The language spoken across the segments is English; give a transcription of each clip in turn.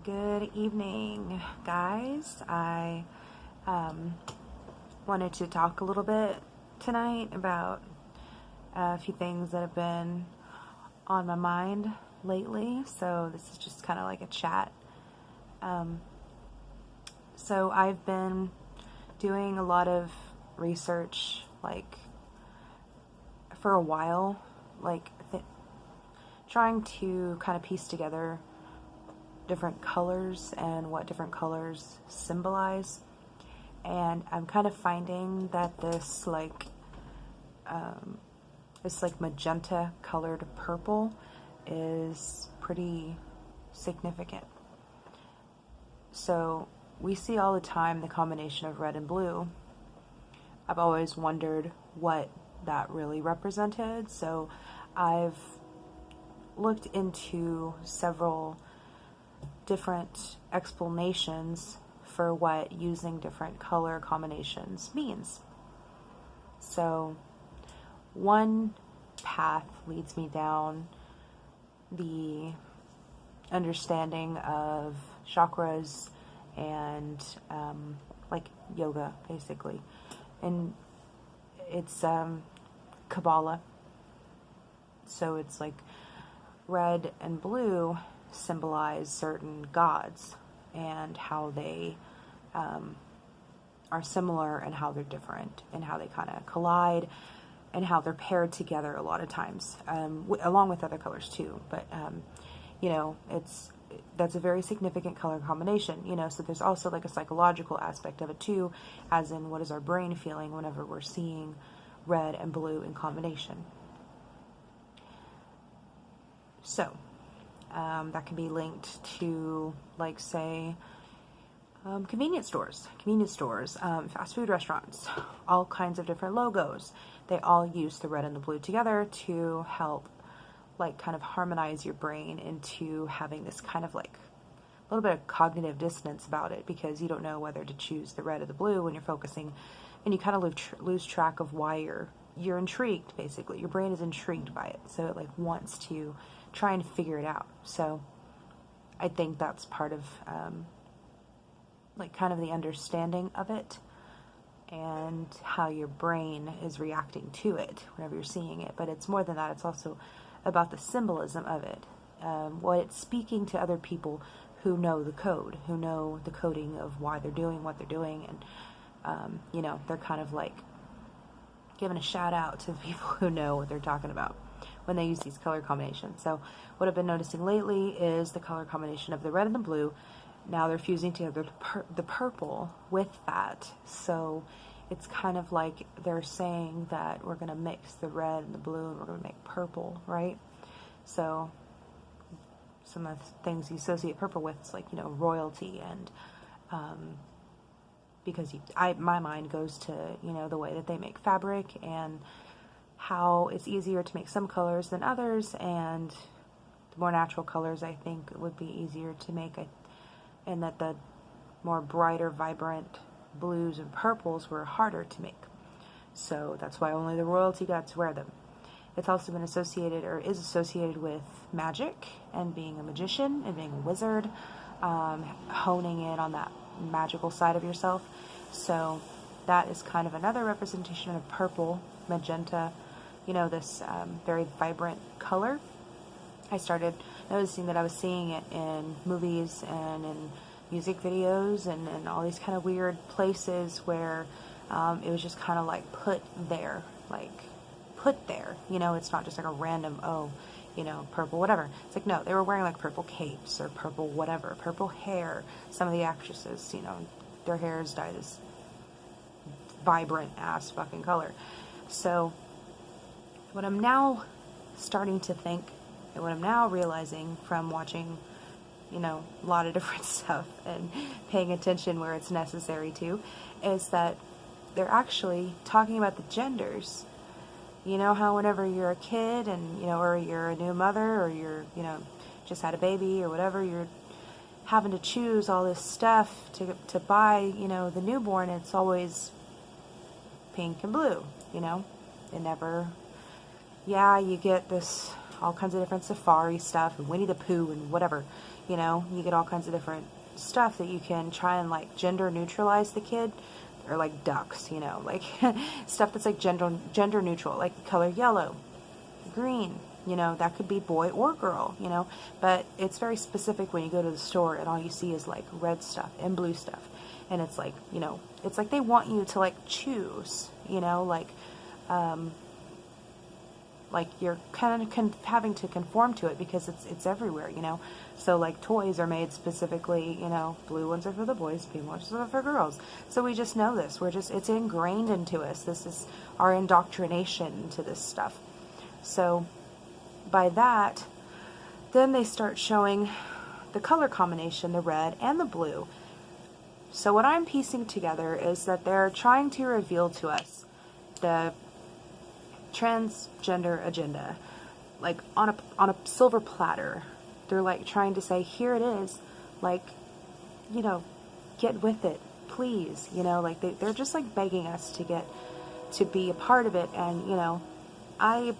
Good evening, guys. I wanted to talk a little bit tonight about a few things that have been on my mind lately. So this is just kind of like a chat. So I've been doing a lot of research, like for a while, like trying to kind of piece together different colors and what different colors symbolize. And I'm kind of finding that this magenta colored purple is pretty significant. So we see all the time the combination of red and blue. I've always wondered what that really represented. So I've looked into several different explanations for what using different color combinations means. So one path leads me down the understanding of chakras and like yoga, basically. And it's Kabbalah. So it's like red and blue symbolize certain gods and how they are similar and how they're different and how they kind of collide and how they're paired together a lot of times, along with other colors too. But that's a very significant color combination, so there's also like a psychological aspect of it too, as in what is our brain feeling whenever we're seeing red and blue in combination. So that can be linked to, like, say, convenience stores, fast food restaurants, all kinds of different logos. They all use the red and the blue together to help, like, kind of harmonize your brain into having this kind of, like, a little bit of cognitive dissonance about it, because you don't know whether to choose the red or the blue when you're focusing, and you kind of lose track of why you're intrigued, basically. Your brain is intrigued by it, so it, like, wants to try and figure it out. So I think that's part of like kind of the understanding of it and how your brain is reacting to it whenever you're seeing it. But it's more than that. It's also about the symbolism of it, what it's speaking to other people who know the code, who know the coding of why they're doing what they're doing. And they're kind of like giving a shout out to the people who know what they're talking about when they use these color combinations. So what I've been noticing lately is the color combination of the red and the blue. Now they're fusing together the purple with that. So it's kind of like they're saying that we're going to mix the red and the blue and we're going to make purple, right? So some of the things you associate purple with is like, royalty, and because my mind goes to, the way that they make fabric and how it's easier to make some colors than others, and the more natural colors I think would be easier to make, and that the more brighter, vibrant blues and purples were harder to make. So that's why only the royalty got to wear them. It's also been associated, or is associated, with magic and being a magician and being a wizard, honing in on that magical side of yourself. So that is kind of another representation of purple, magenta, this very vibrant color. I started noticing that I was seeing it in movies and in music videos and all these kind of weird places where it was just kind of like put there. It's not just like a random, purple whatever. It's like, no, they were wearing like purple capes or purple whatever, purple hair. Some of the actresses, their hair is dyed this vibrant ass fucking color. So what I'm now starting to think, and what I'm now realizing from watching, a lot of different stuff and paying attention where it's necessary to, is that they're actually talking about the genders. You know how whenever you're a kid and, or you're a new mother, or you're, just had a baby or whatever, you're having to choose all this stuff to buy, the newborn, it's always pink and blue, It never, you get this all kinds of different safari stuff and Winnie the Pooh and whatever, you know, you get all kinds of different stuff that you can try and like gender neutralize the kid, or like ducks, you know, like stuff that's like gender neutral, like color yellow, green, you know, that could be boy or girl, you know, but it's very specific when you go to the store and all you see is like red stuff and blue stuff. And it's like, you know, it's like they want you to like choose, you know, like you're kind of having to conform to it because it's everywhere, you know. So like toys are made specifically, you know, blue ones are for the boys, pink ones are for girls. So we just know this. It's ingrained into us. This is our indoctrination into this stuff. So by that, then they start showing the color combination, the red and the blue. So what I'm piecing together is that they're trying to reveal to us the transgender agenda, like on a silver platter. They're like trying to say, here it is, like, you know, get with it, please, you know, like they're just like begging us to get to be a part of it. And you know, I'm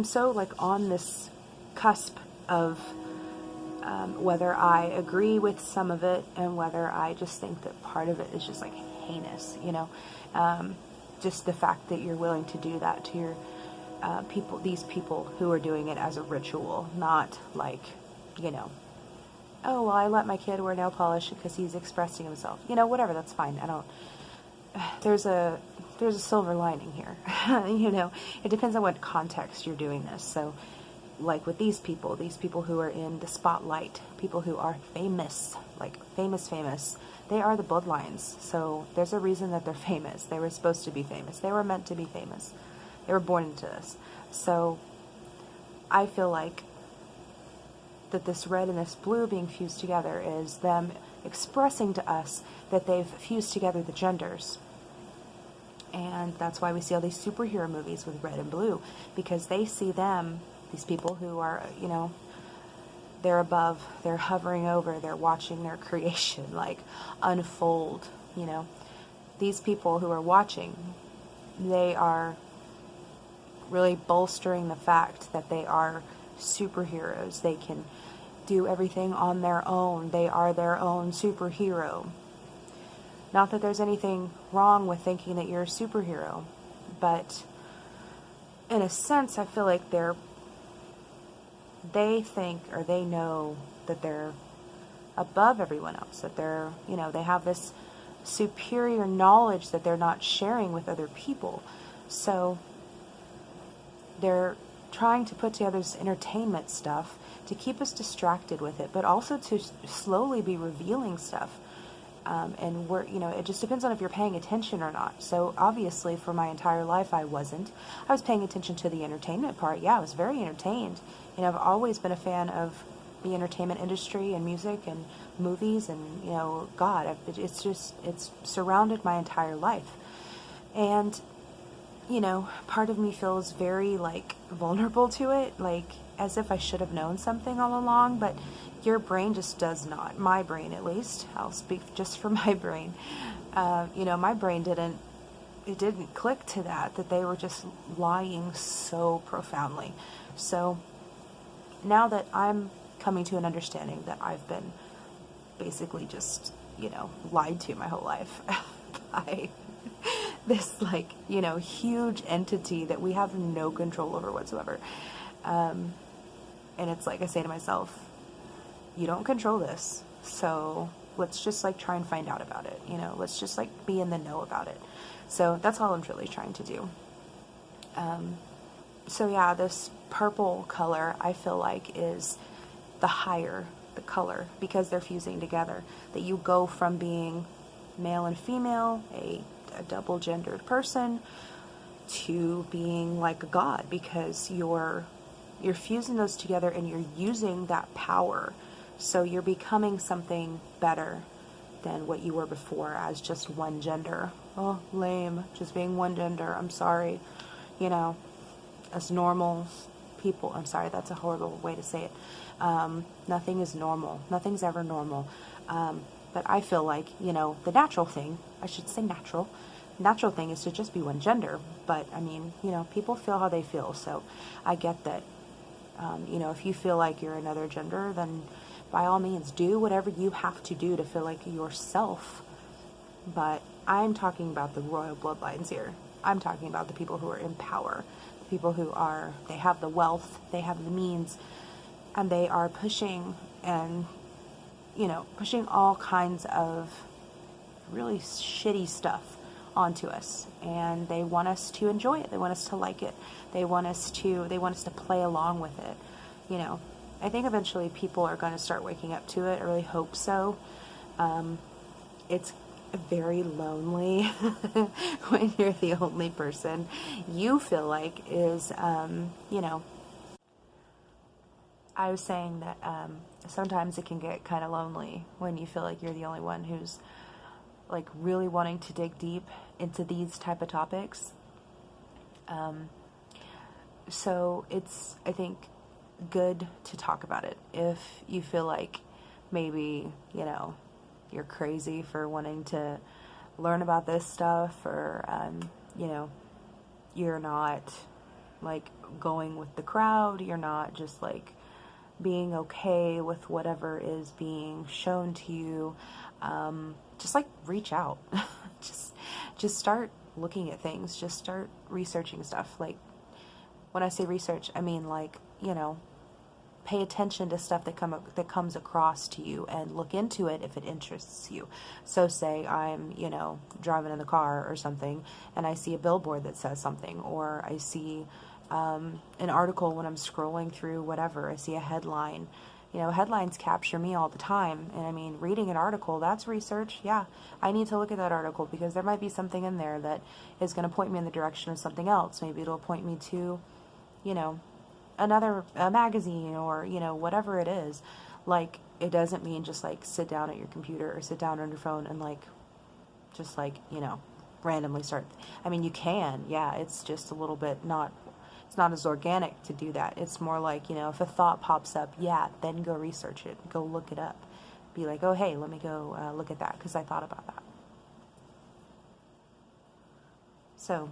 so like on this cusp of whether I agree with some of it and whether I just think that part of it is just like heinous, you know, just the fact that you're willing to do that to your these people who are doing it as a ritual, not like, you know, oh, well, I let my kid wear nail polish because he's expressing himself, you know, whatever, that's fine. I don't, there's a silver lining here, you know, it depends on what context you're doing this. So like with these people who are in the spotlight, people who are famous, like famous, they are the bloodlines. So there's a reason that they're famous. They were supposed to be famous. They were meant to be famous. They were born into this. So I feel like that this red and this blue being fused together is them expressing to us that they've fused together the genders. And that's why we see all these superhero movies with red and blue, because they see them, these people who are, you know, they're above, they're hovering over, they're watching their creation like unfold, you know. These people who are watching, they are really bolstering the fact that they are superheroes. They can do everything on their own. They are their own superhero. Not that there's anything wrong with thinking that you're a superhero, but in a sense, I feel like they think, or they know that they're above everyone else, that they're, you know, they have this superior knowledge that they're not sharing with other people. So they're trying to put together this entertainment stuff to keep us distracted with it, but also to slowly be revealing stuff. And we're, you know, it just depends on if you're paying attention or not. So obviously for my entire life I wasn't. I was paying attention to the entertainment part. Yeah, I was very entertained. You know, I've always been a fan of the entertainment industry and music and movies and, you know, God, it's surrounded my entire life. And, you know, part of me feels very, like, vulnerable to it, like, as if I should have known something all along, but your brain just does not. My brain, at least. I'll speak just for my brain. You know, my brain didn't click to that they were just lying so profoundly. So now that I'm coming to an understanding that I've been basically just, you know, lied to my whole life by this, like, you know, huge entity that we have no control over whatsoever. And it's like I say to myself, you don't control this, so let's just like try and find out about it, you know, let's just like be in the know about it. So that's all I'm really trying to do. So yeah, this purple color I feel like is the color, because they're fusing together, that you go from being male and female, a double gendered person, to being like a god, because you're fusing those together and you're using that power. So you're becoming something better than what you were before as just one gender. Oh, lame, just being one gender. I'm sorry. You know, as normal people, I'm sorry, that's a horrible way to say it. Nothing is normal. Nothing's ever normal. But I feel like, you know, the natural thing, I should say natural, natural thing is to just be one gender. But I mean, you know, people feel how they feel. So I get that. You know, if you feel like you're another gender, then by all means do whatever you have to do to feel like yourself. But I'm talking about the royal bloodlines here. I'm talking about the people who are in power, the people who are, they have the wealth, they have the means, and they are pushing and, you know, pushing all kinds of really shitty stuff onto us, and they want us to enjoy it. They want us to like it. They want us to play along with it. You know, I think eventually people are going to start waking up to it. I really hope so. It's very lonely when you're the only person you feel like is, you know, I was saying that sometimes it can get kind of lonely when you feel like you're the only one who's like really wanting to dig deep into these type of topics. So it's, I think, good to talk about it if you feel like maybe, you know, you're crazy for wanting to learn about this stuff, or, you know, you're not like going with the crowd, you're not just like being okay with whatever is being shown to you. Just like reach out. just start looking at things. Just start researching stuff. Like, when I say research, I mean like, you know, pay attention to stuff that comes across to you and look into it if it interests you. So say I'm, you know, driving in the car or something and I see a billboard that says something, or I see an article when I'm scrolling through whatever. I see a headline. You know, headlines capture me all the time. And I mean, reading an article, that's research. Yeah, I need to look at that article because there might be something in there that is going to point me in the direction of something else. Maybe it'll point me to, you know, another magazine, or, you know, whatever it is. Like, it doesn't mean just like sit down at your computer or sit down on your phone and like, just like, you know, randomly start. I mean, you can, yeah, it's just a little bit not, it's not as organic to do that. It's more like, you know, if a thought pops up, yeah, then go research it, go look it up. Be like, oh, hey, let me go look at that because I thought about that. So,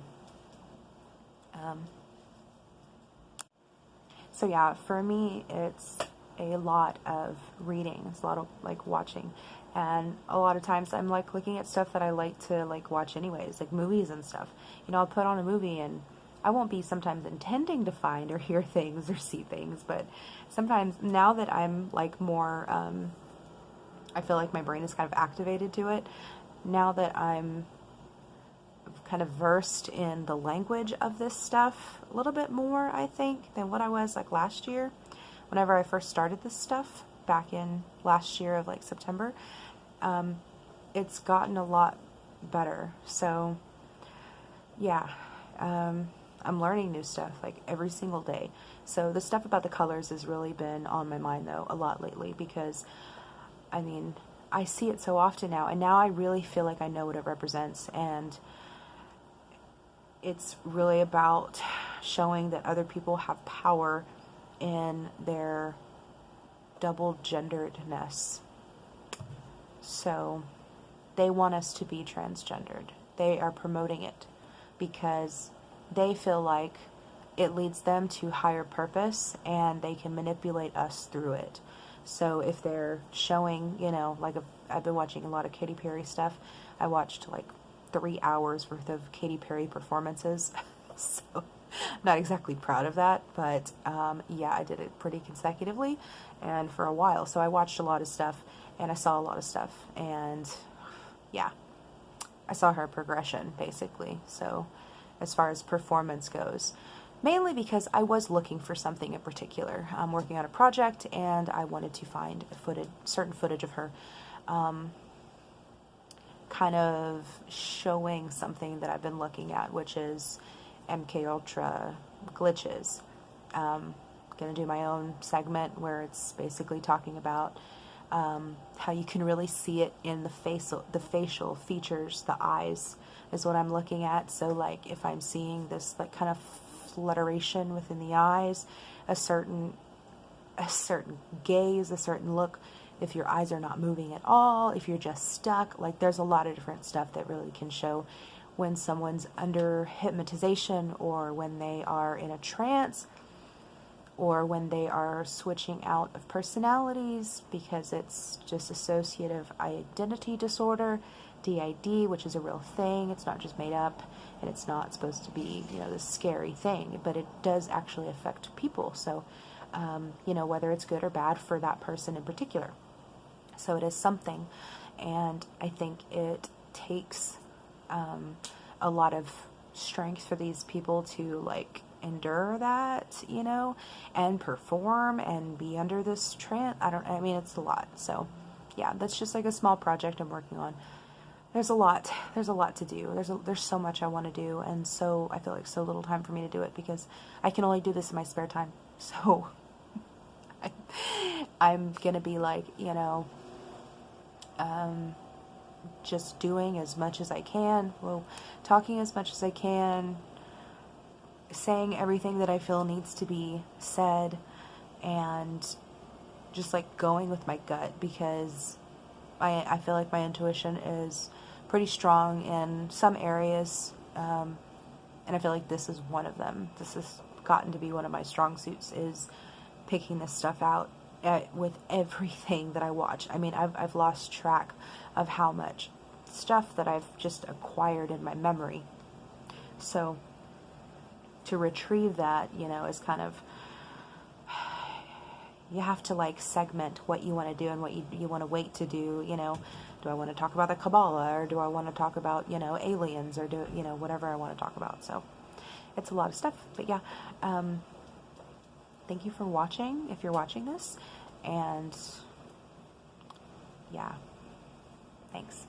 so yeah, for me, it's a lot of reading. It's a lot of like watching. And a lot of times I'm like looking at stuff that I like to like watch anyways, like movies and stuff. You know, I'll put on a movie and I won't be sometimes intending to find or hear things or see things, but sometimes now that I'm like more, I feel like my brain is kind of activated to it. Now that I'm kind of versed in the language of this stuff a little bit more, I think, than what I was like last year. Whenever I first started this stuff back in last year of like September, it's gotten a lot better. So yeah, I'm learning new stuff like every single day. So the stuff about the colors has really been on my mind though a lot lately, because I mean, I see it so often now, and now I really feel like I know what it represents. And it's really about showing that other people have power in their double genderedness. So they want us to be transgendered. They are promoting it because they feel like it leads them to higher purpose and they can manipulate us through it. So if they're showing, you know, like I've been watching a lot of Katy Perry stuff. I watched like 3 hours worth of Katy Perry performances. So I'm not exactly proud of that, but yeah, I did it pretty consecutively and for a while. So I watched a lot of stuff and I saw a lot of stuff, and yeah, I saw her progression basically. So as far as performance goes, mainly because I was looking for something in particular. I'm working on a project and I wanted to find certain footage of her kind of showing something that I've been looking at, which is MK Ultra glitches. Gonna do my own segment where it's basically talking about how you can really see it in the facial features. The eyes is what I'm looking at. So like if I'm seeing this like kind of flutteration within the eyes, a certain gaze, a certain look, if your eyes are not moving at all, if you're just stuck, like there's a lot of different stuff that really can show when someone's under hypnotization, or when they are in a trance, or when they are switching out of personalities, because it's just dissociative identity disorder, DID, which is a real thing. It's not just made up, and it's not supposed to be, this scary thing, but it does actually affect people. So, whether it's good or bad for that person in particular. So it is something, and I think it takes a lot of strength for these people to endure that, and perform and be under this trance. It's a lot. So yeah, that's just a small project I'm working on. There's a lot to do. There's so much I want to do, and so I feel like so little time for me to do it, because I can only do this in my spare time. So I'm gonna be just doing as much as I can, talking as much as I can, saying everything that I feel needs to be said, and just going with my gut, because I feel like my intuition is pretty strong in some areas, and I feel like this is one of them. This has gotten to be one of my strong suits, is picking this stuff out with everything that I watch. I've lost track of how much stuff that I've just acquired in my memory. So to retrieve that, is kind of, you have to segment what you want to do and what you want to wait to do. Do I want to talk about the Kabbalah, or do I want to talk about, aliens, or do, whatever I want to talk about. So it's a lot of stuff, but yeah, thank you for watching, if you're watching this, and yeah, thanks.